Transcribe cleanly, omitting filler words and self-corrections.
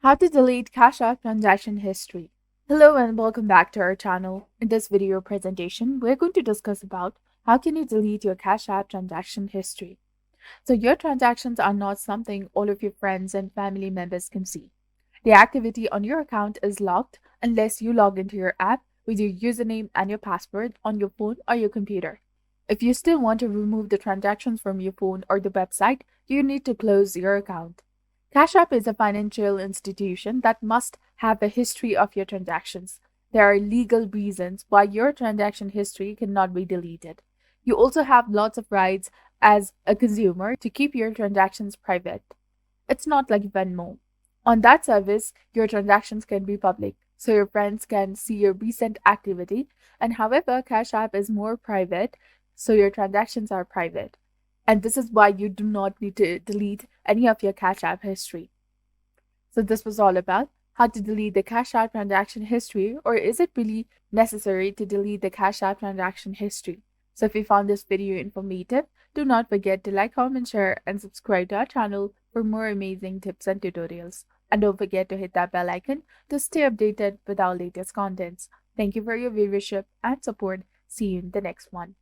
How to delete Cash App transaction history. Hello and welcome back to our channel. In this video presentation, we're going to discuss about how can you delete your Cash App transaction history. So your transactions are not something all of your friends and family members can see. The activity on your account is locked unless you log into your app with your username and your password on your phone or your computer. If you still want to remove the transactions from your phone or the website, you need to close your account. Cash App is a financial institution that must have a history of your transactions. There are legal reasons why your transaction history cannot be deleted. You also have lots of rights as a consumer to keep your transactions private. It's not like Venmo. On that service, your transactions can be public, so your friends can see your recent activity, and however, Cash App is more private, so your transactions are private. And this is why you do not need to delete any of your Cash App history. So this was all about how to delete the Cash App transaction history, or is it really necessary to delete the Cash App transaction history? So if you found this video informative, do not forget to like, comment, share, and subscribe to our channel for more amazing tips and tutorials. And don't forget to hit that bell icon to stay updated with our latest contents. Thank you for your viewership and support. See you in the next one.